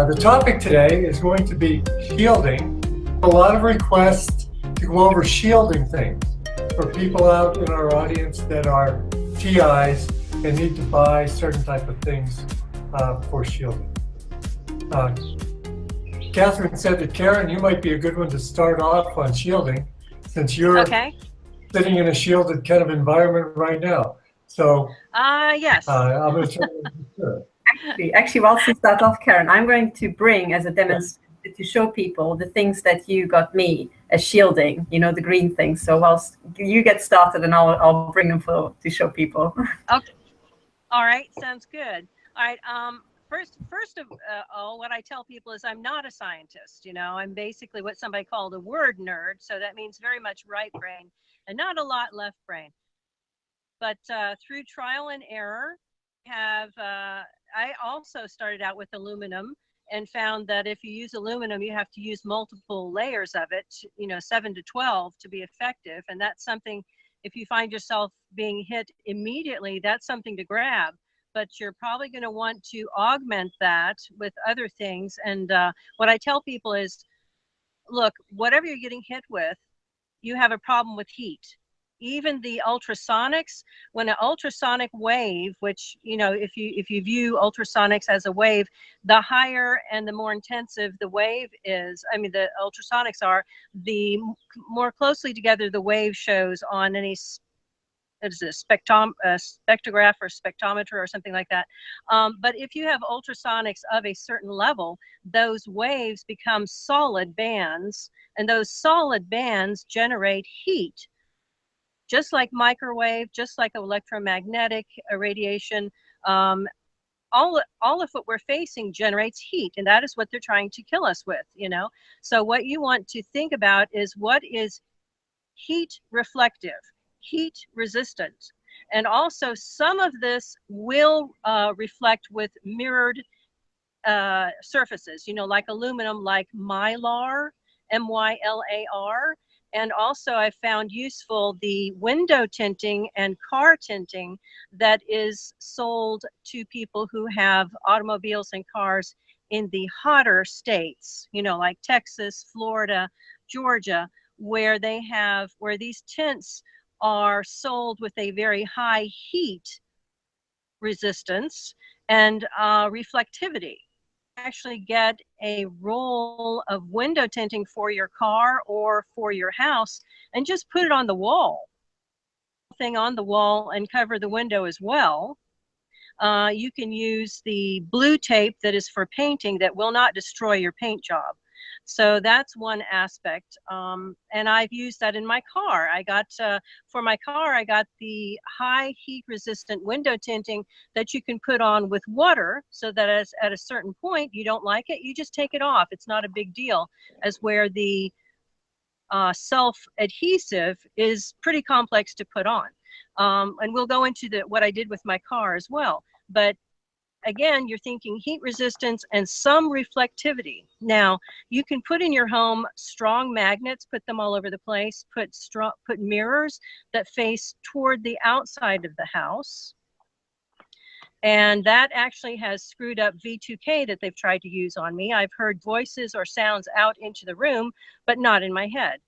The topic today is going to be shielding. A lot of requests to go over shielding things for people out in our audience that are TIs and need to buy certain type of things for shielding. Catherine said that Karen, you might be a good one to start off on shielding since you're sitting in a shielded kind of environment right now. So yes. I'm going to turn it over to her. Actually, whilst you start off, Karen, I'm going to bring as a demonstration to show people the things that you got me as shielding, you know, the green things. So whilst you get started, and I'll bring them to show people. Okay. All right. Sounds good. All right. First of all, what I tell people is I'm not a scientist. You know, I'm basically what somebody called a word nerd. So that means very much right brain and not a lot left brain. But through trial and error, I also started out with aluminum and found that if you use aluminum, you have to use multiple layers of it, you know, 7 to 12 to be effective. And that's something, if you find yourself being hit immediately, that's something to grab. But you're probably going to want to augment that with other things. And what I tell people is, look, whatever you're getting hit with, you have a problem with heat. Even the ultrasonics, when an ultrasonic wave, which, you know, if you view ultrasonics as a wave, the higher and the more intensive the wave is, I mean, the ultrasonics are, the more closely together the wave shows on any spectrograph or spectrometer or something like that. But if you have ultrasonics of a certain level, those waves become solid bands, and those solid bands generate heat. Just like microwave, just like electromagnetic radiation, all of what we're facing generates heat, and that is what they're trying to kill us with, you know. So what you want to think about is what is heat reflective, heat resistant, and also some of this will reflect with mirrored surfaces, you know, like aluminum, like mylar, MYLAR. And also I found useful the window tinting and car tinting that is sold to people who have automobiles and cars in the hotter states, you know, like Texas, Florida, Georgia, where these tints are sold with a very high heat resistance and reflectivity. Actually get a roll of window tinting for your car or for your house and just put it on the wall, and cover the window as well. You can use the blue tape that is for painting that will not destroy your paint job. So that's one aspect. And I've used that in my car. For my car, I got the high heat resistant window tinting that you can put on with water so that at a certain point you don't like it, you just take it off. It's not a big deal, as where the self-adhesive is pretty complex to put on. And we'll go into what I did with my car as well. But again, you're thinking heat resistance and some reflectivity. Now, you can put in your home strong magnets, put them all over the place, put mirrors that face toward the outside of the house. And that actually has screwed up V2K that they've tried to use on me. I've heard voices or sounds out into the room, but not in my head.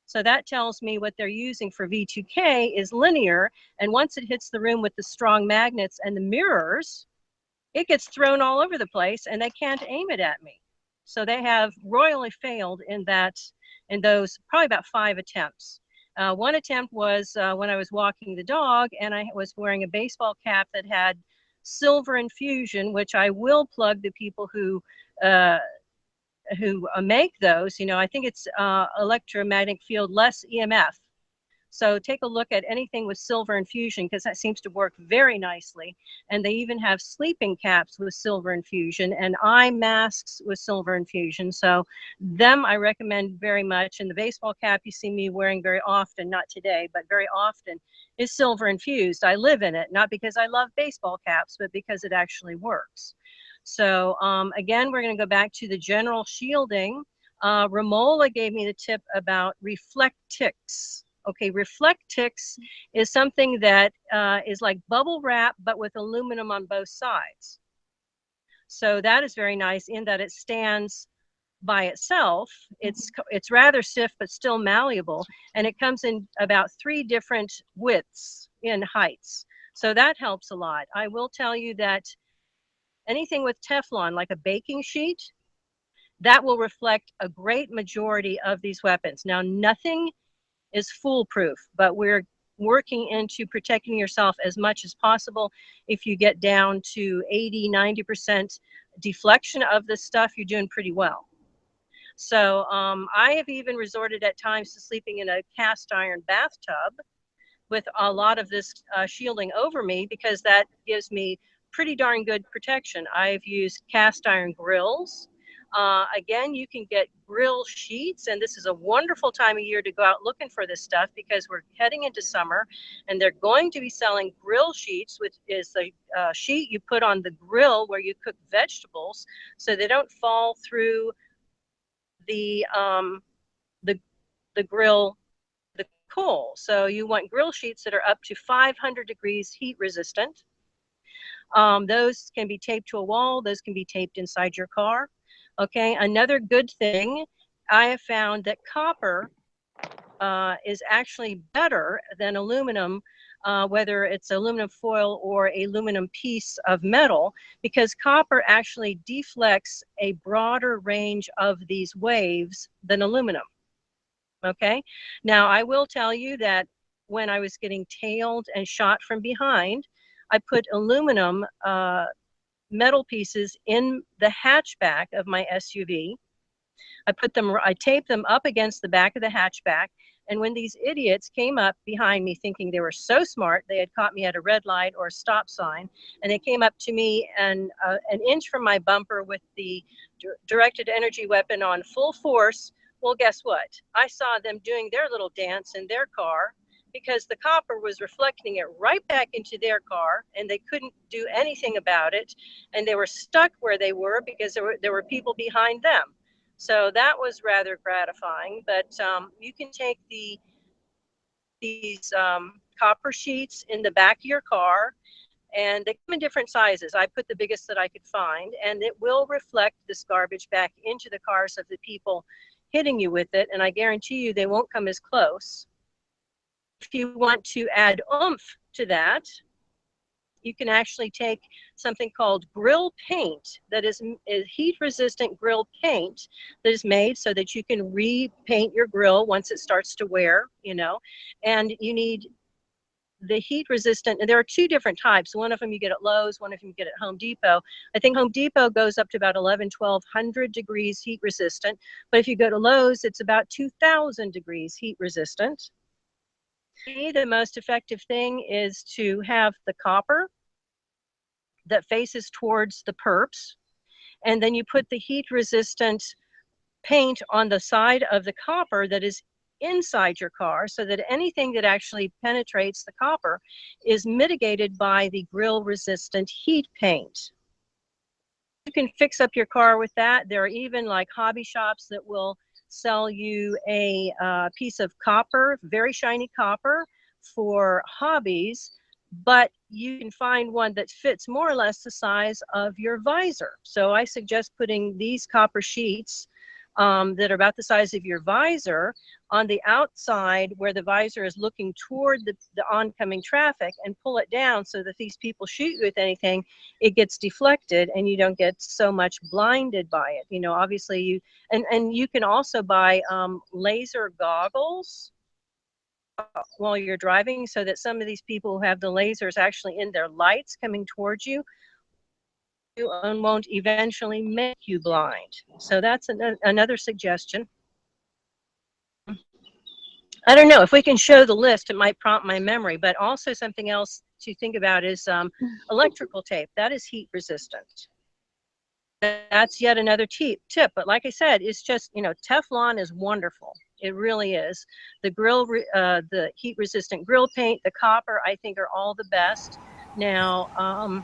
So that tells me what they're using for V2K is linear. And once it hits the room with the strong magnets and the mirrors, it gets thrown all over the place and they can't aim it at me. So they have royally failed in those probably about 5 attempts. One attempt was when I was walking the dog and I was wearing a baseball cap that had silver infusion, which I will plug the people who make those. You know, I think it's electromagnetic field less EMF. So take a look at anything with silver infusion because that seems to work very nicely. And they even have sleeping caps with silver infusion and eye masks with silver infusion. So them I recommend very much. And the baseball cap you see me wearing very often, not today, but very often, is silver infused. I live in it, not because I love baseball caps, but because it actually works. So again, we're going to go back to the general shielding. Romola gave me the tip about Reflectix. Okay, Reflectix is something that is like bubble wrap, but with aluminum on both sides. So that is very nice in that it stands by itself. It's rather stiff but still malleable, and it comes in about 3 different widths in heights. So that helps a lot. I will tell you that anything with Teflon, like a baking sheet, that will reflect a great majority of these weapons. Now, nothing is foolproof, but we're working into protecting yourself as much as possible. If you get down to 80–90% deflection of this stuff, you're doing pretty well. So I have even resorted at times to sleeping in a cast iron bathtub with a lot of this shielding over me, because that gives me pretty darn good protection. I've used cast iron grills. Again, you can get grill sheets, and this is a wonderful time of year to go out looking for this stuff, because we're heading into summer, and they're going to be selling grill sheets, which is the sheet you put on the grill where you cook vegetables, so they don't fall through the grill, the coal. So you want grill sheets that are up to 500 degrees heat resistant. Those can be taped to a wall. Those can be taped inside your car. Okay, another good thing, I have found that copper is actually better than aluminum, whether it's aluminum foil or aluminum piece of metal, because copper actually deflects a broader range of these waves than aluminum. Okay, now I will tell you that when I was getting tailed and shot from behind, I put aluminum metal pieces in the hatchback of my SUV. I taped them up against the back of the hatchback, and when these idiots came up behind me thinking they were so smart, they had caught me at a red light or a stop sign, and they came up to me and an inch from my bumper with the directed energy weapon on full force. Well, guess what? I saw them doing their little dance in their car, because the copper was reflecting it right back into their car, and they couldn't do anything about it, and they were stuck where they were because there were people behind them. So that was rather gratifying. But you can take these copper sheets in the back of your car, and they come in different sizes. I put the biggest that I could find, and it will reflect this garbage back into the cars of the people hitting you with it, and I guarantee you they won't come as close. If you want to add oomph to that, you can actually take something called grill paint, that is heat-resistant grill paint that is made so that you can repaint your grill once it starts to wear, you know, and you need the heat-resistant, and there are 2 different types. One of them you get at Lowe's, one of them you get at Home Depot. I think Home Depot goes up to about 1,100–1,200 degrees heat-resistant, but if you go to Lowe's, it's about 2,000 degrees heat-resistant. The most effective thing is to have the copper that faces towards the perps, and then you put the heat-resistant paint on the side of the copper that is inside your car, so that anything that actually penetrates the copper is mitigated by the grill-resistant heat paint. You can fix up your car with that. There are even like hobby shops that will sell you a piece of copper, very shiny copper, for hobbies, but you can find one that fits more or less the size of your visor. So I suggest putting these copper sheets that are about the size of your visor on the outside where the visor is looking toward the oncoming traffic, and pull it down so that if these people shoot you with anything, it gets deflected and you don't get so much blinded by it. You know, obviously you, and you can also buy laser goggles while you're driving, so that some of these people who have the lasers actually in their lights coming towards you and won't eventually make you blind. So that's another suggestion. I don't know if we can show the list, it might prompt my memory, but also something else to think about is electrical tape. That is heat resistant. That's yet another tip. But like I said, it's just, you know, Teflon is wonderful. It really is. The the heat resistant grill paint, the copper, I think are all the best. Now,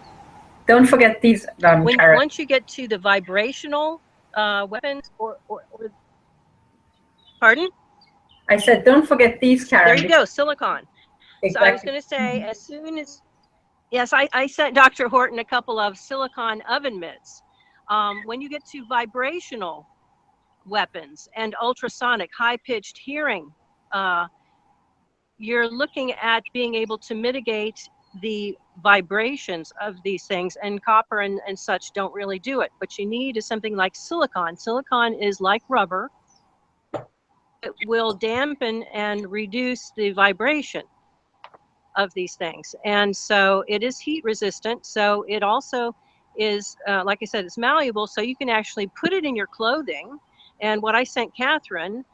don't forget these. Once you get to the vibrational weapons, or pardon? I said, don't forget these, Karen. There you go, silicon. Exactly. So I was going to say, as soon as, yes, I sent Dr. Horton a couple of silicon oven mitts. When you get to vibrational weapons and ultrasonic, high-pitched hearing, you're looking at being able to mitigate the vibrations of these things, and copper and such don't really do it. What you need is something like silicon. Silicon is like rubber. It will dampen and reduce the vibration of these things. And so it is heat resistant. So it also is, like I said, it's malleable. So you can actually put it in your clothing. And what I sent Catherine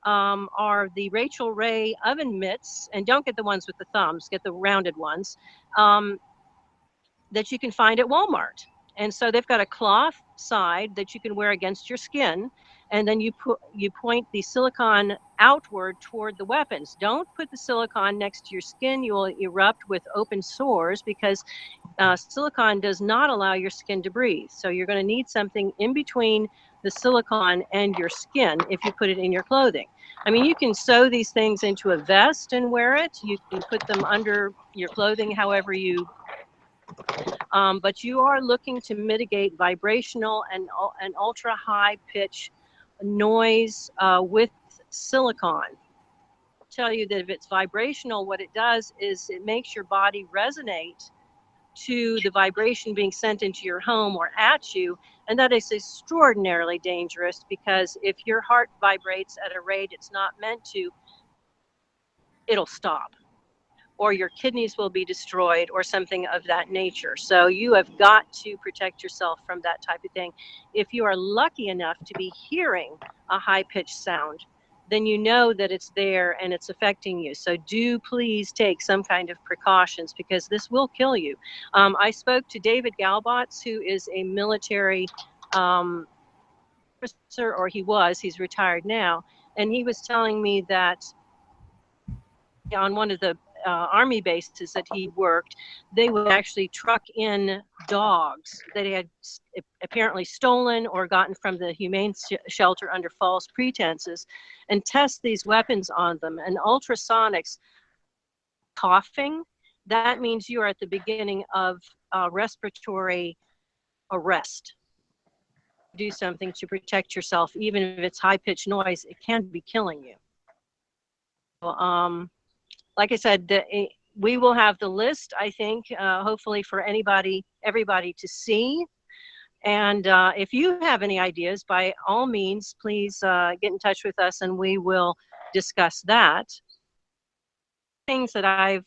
are the Rachel Ray oven mitts, and don't get the ones with the thumbs, get the rounded ones, that you can find at Walmart. And so they've got a cloth side that you can wear against your skin, and then you point the silicone outward toward the weapons. Don't put the silicone next to your skin. You will erupt with open sores, because silicone does not allow your skin to breathe. So you're going to need something in between the silicone and your skin if you put it in your clothing. I mean, you can sew these things into a vest and wear it. You can put them under your clothing however you, but you are looking to mitigate vibrational and ultra high pitch noise with silicone. I'll tell you that if it's vibrational, what it does is it makes your body resonate to the vibration being sent into your home or at you. And that is extraordinarily dangerous, because if your heart vibrates at a rate it's not meant to, it'll stop, or your kidneys will be destroyed, or something of that nature. So you have got to protect yourself from that type of thing. If you are lucky enough to be hearing a high-pitched sound, then you know that it's there and it's affecting you. So do please take some kind of precautions, because this will kill you. I spoke to David Galbots, who is a military officer, or he's retired now, and he was telling me that on one of the Army bases that he worked, they would actually truck in dogs that they had apparently stolen or gotten from the humane shelter under false pretenses, and test these weapons on them. And ultrasonics, coughing, that means you are at the beginning of respiratory arrest. Do something to protect yourself. Even if it's high-pitched noise, it can be killing you. So, like I said, we will have the list, I think, hopefully for everybody to see. And if you have any ideas, by all means, please get in touch with us and we will discuss that. Things that I've,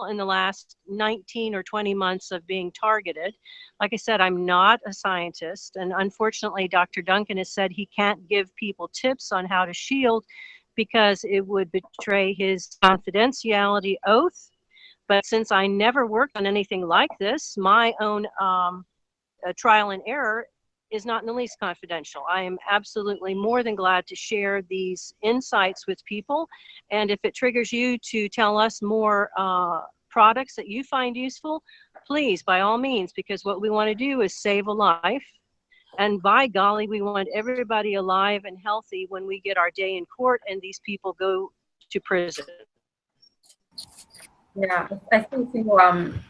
in the last 19 or 20 months of being targeted. Like I said, I'm not a scientist. And unfortunately, Dr. Duncan has said he can't give people tips on how to shield, because it would betray his confidentiality oath. But since I never worked on anything like this, my own trial and error is not in the least confidential. I am absolutely more than glad to share these insights with people. And if it triggers you to tell us more products that you find useful, please, by all means, because what we want to do is save a life. And by golly, we want everybody alive and healthy when we get our day in court and these people go to prison. Yeah, I think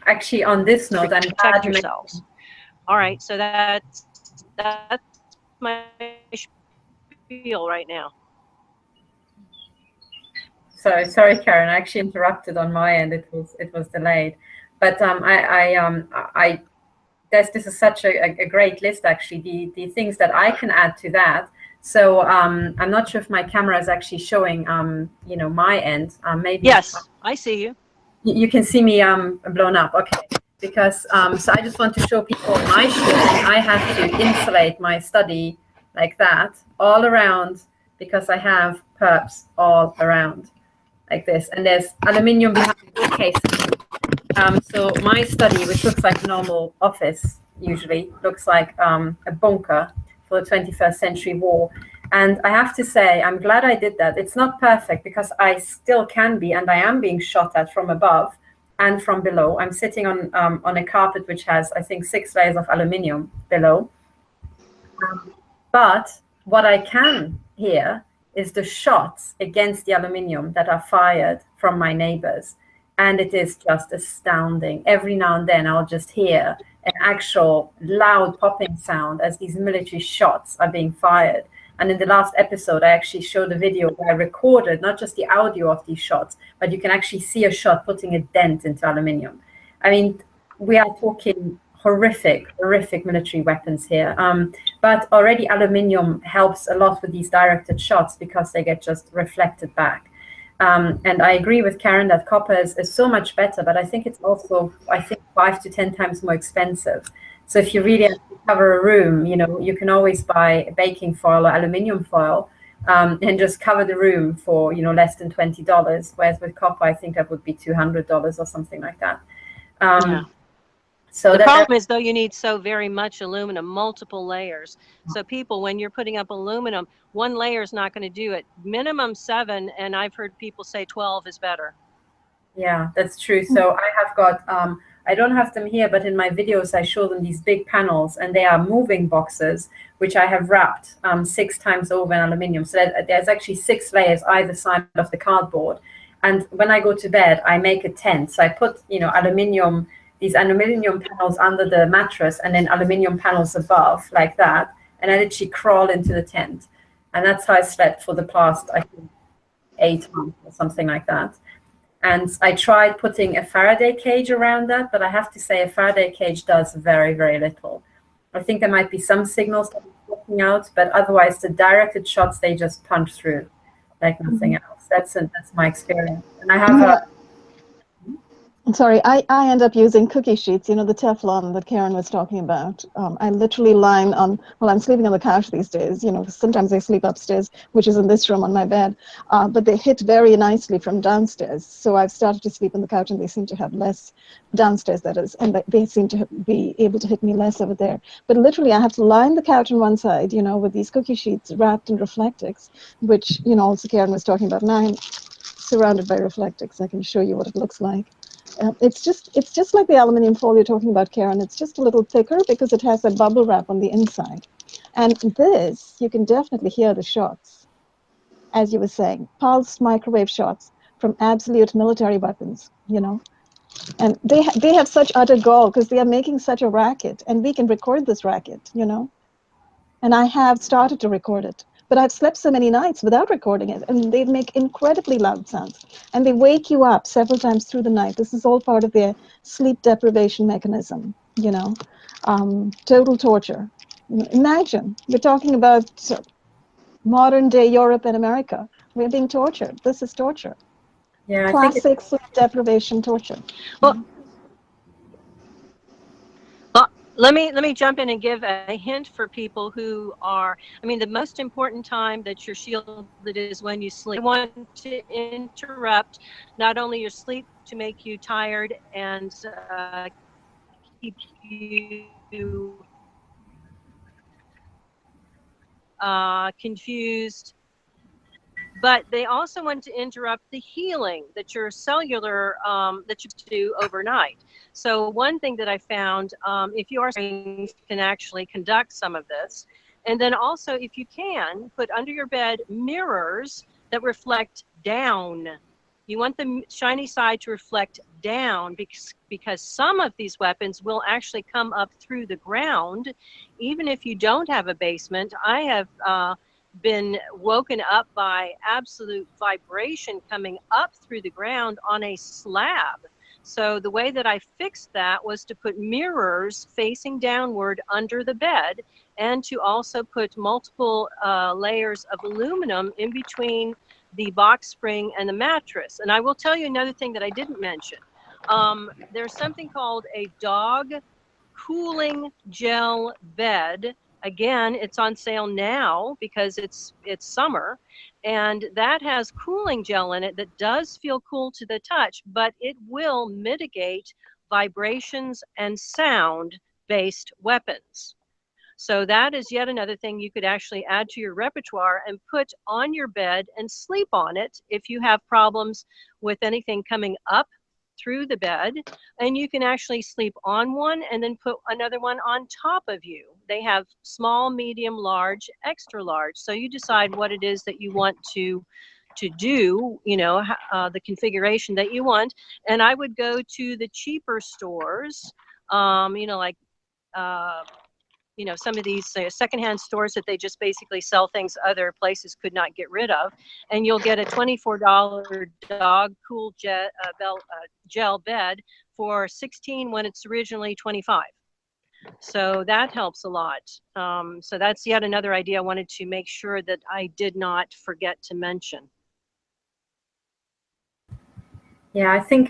actually on this note, I'm glad you yourselves. All right, so that's my spiel right now. Sorry, Karen. I actually interrupted on my end. It was delayed, but this is such a great list, actually, the things that I can add to that. So I'm not sure if my camera is actually showing, my end. Maybe. Yes, I see you. You can see me blown up. Okay. Because, so I just want to show people my shielding. I had to insulate my study like that all around, because I have perps all around like this. And there's aluminium behind the bookcases. So my study, which looks like a normal office, usually looks like a bunker for the 21st century war. And I have to say, I'm glad I did that. It's not perfect, because I still can be, and I am being shot at from above and from below. I'm sitting on a carpet which has, I think, 6 layers of aluminium below. But what I can hear is the shots against the aluminium that are fired from my neighbors. And it is just astounding. Every now and then I'll just hear an actual loud popping sound as these military shots are being fired. And in the last episode, I actually showed a video where I recorded not just the audio of these shots, but you can actually see a shot putting a dent into aluminium. I mean, we are talking horrific military weapons here. But already aluminium helps a lot with these directed shots because they get just reflected back. And I agree with Karen that copper is so much better, but I think it's also, 5 to 10 times more expensive. So if you really have to cover a room, you know, you can always buy baking foil or aluminium foil and just cover the room for, you know, less than $20. Whereas with copper, I think that would be $200 or something like that. Yeah. So the problem is, though, you need so very much aluminum, multiple layers. So people, when you're putting up aluminum, one layer is not going to do it. Minimum 7, and I've heard people say 12 is better. Yeah, that's true. So I have got, I don't have them here, but in my videos, I show them these big panels, and they are moving boxes, which I have wrapped 6 times over in aluminium. So there's actually 6 layers either side of the cardboard. And when I go to bed, I make a tent. So I put, you know, these aluminium panels under the mattress and then aluminium panels above like that. And I literally crawl into the tent. And that's how I slept for the past, I think, 8 months or something like that. And I tried putting a Faraday cage around that, but I have to say a Faraday cage does very, very little. I think there might be some signals that are working out, but otherwise the directed shots, they just punch through like nothing else. That's my experience. And I have Sorry, I end up using cookie sheets, you know, the Teflon that Karen was talking about. I literally line on, well, I'm sleeping on the couch these days, you know, sometimes I sleep upstairs, which is in this room on my bed, but they hit very nicely from downstairs. So I've started to sleep on the couch and they seem to have less downstairs, that is, and they seem to be able to hit me less over there. But literally I have to line the couch on one side, you know, with these cookie sheets wrapped in Reflectix, which, you know, also Karen was talking about. Now I'm surrounded by Reflectix. I can show you what it looks like. It's just like the aluminum foil you're talking about, Karen. It's just a little thicker because it has a bubble wrap on the inside. And this, you can definitely hear the shots, as you were saying, pulsed microwave shots from absolute military weapons, you know. And they have such utter gall because they are making such a racket, and we can record this racket, you know. And I have started to record it. But I've slept so many nights without recording it, and they make incredibly loud sounds. And they wake you up several times through the night. This is all part of their sleep deprivation mechanism, you know, total torture. You know, imagine, we're talking about modern day Europe and America. We're being tortured. This is torture. Yeah, classic sleep deprivation torture. Well, let me jump in and give a hint for people who are, I mean, the most important time that you're shielded is when you sleep. I want to interrupt not only your sleep to make you tired and keep you confused, but they also want to interrupt the healing that your cellular, that you do overnight. So one thing that I found, if you are can actually conduct some of this. And then also, if you can, put under your bed mirrors that reflect down. You want the shiny side to reflect down because some of these weapons will actually come up through the ground. Even if you don't have a basement, I have been woken up by absolute vibration coming up through the ground on a slab. So the way that I fixed that was to put mirrors facing downward under the bed and to also put multiple layers of aluminum in between the box spring and the mattress. And I will tell you another thing that I didn't mention. There's something called a dog cooling gel bed. Again, it's on sale now because it's summer, and that has cooling gel in it that does feel cool to the touch, but it will mitigate vibrations and sound-based weapons. So that is yet another thing you could actually add to your repertoire and put on your bed and sleep on it if you have problems with anything coming up through the bed. And you can actually sleep on one and then put another one on top of you. They have small, medium, large, extra large. So you decide what it is that you want to do, you know, the configuration that you want. And I would go to the cheaper stores, you know, like you know, some of these secondhand stores that they just basically sell things other places could not get rid of, and you'll get a $24 dog cool gel bed for $16 when it's originally $25. So that helps a lot. So that's yet another idea I wanted to make sure that I did not forget to mention. Yeah, I think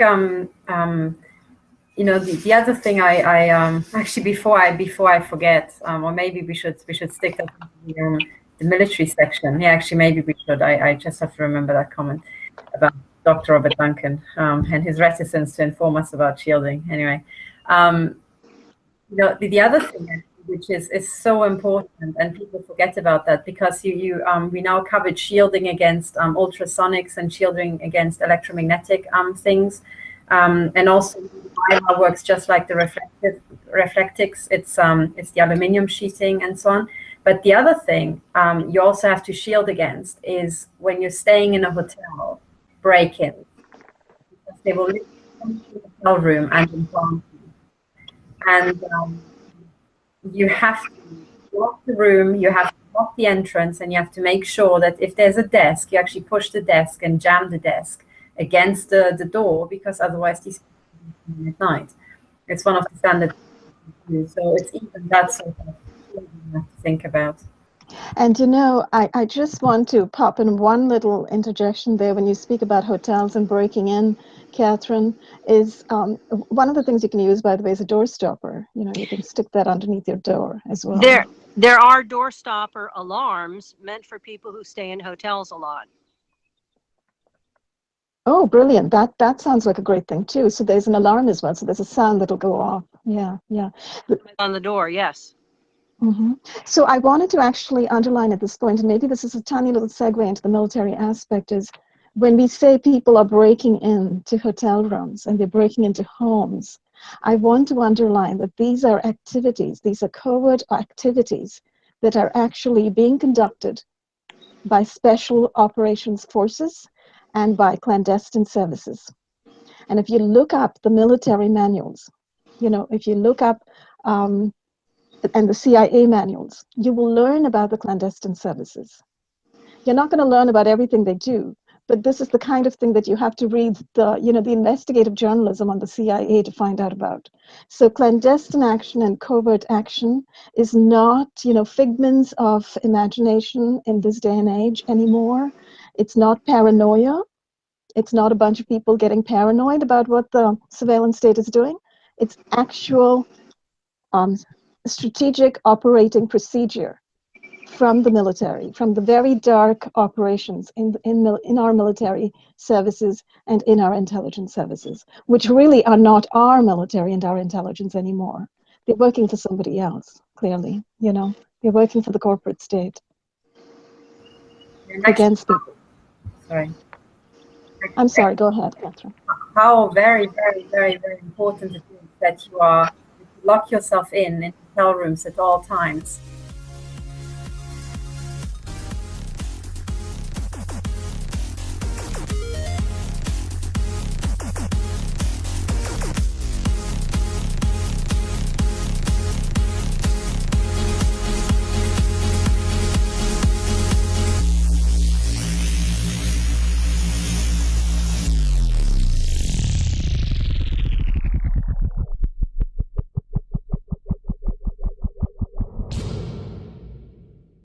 you know, the other thing I actually before I forget, or maybe we should stick to the military section. Yeah, actually maybe we should. I just have to remember that comment about Dr. Robert Duncan and his reticence to inform us about shielding. Anyway, you know, the other thing which is so important, and people forget about that, because we now covered shielding against ultrasonics and shielding against electromagnetic things. And also Mylar works just like the reflectics. It's the aluminium sheeting and so on. But the other thing you also have to shield against is when you're staying in a hotel, break-ins. Because they will live in the hotel room and implant you. And you have to lock the room, you have to lock the entrance, and you have to make sure that if there's a desk, you actually push the desk and jam the desk against the door, because otherwise these people at night. It's one of the standard. So it's even that sort of thing you have to think about. And you know, I just want to pop in one little interjection there when you speak about hotels and breaking in, Catherine, is one of the things you can use, by the way, is a door stopper. You know, you can stick that underneath your door as well. There are door stopper alarms meant for people who stay in hotels a lot. Oh, brilliant. That sounds like a great thing too. So there's an alarm as well. So there's a sound that'll go off. Yeah, yeah. On the door, yes. Mm-hmm. So I wanted to actually underline at this point, and maybe this is a tiny little segue into the military aspect, is when we say people are breaking into hotel rooms and they're breaking into homes, I want to underline that these are activities, these are covert activities that are actually being conducted by special operations forces and by clandestine services. And if you look up the military manuals, you know, if you look up and the CIA manuals, you will learn about the clandestine services. You're not going to learn about everything they do, but this is the kind of thing that you have to read the investigative journalism on the CIA to find out about. So clandestine action and covert action is not, figments of imagination in this day and age anymore. It's not paranoia. It's not a bunch of people getting paranoid about what the surveillance state is doing. It's actual strategic operating procedure from the military, from the very dark operations in our military services and in our intelligence services, which really are not our military and our intelligence anymore. They're working for somebody else, clearly. They're working for the corporate state against people. Sorry. I'm sorry, go ahead, Catherine. How very, very, very, very important it is that you lock yourself in hotel rooms at all times.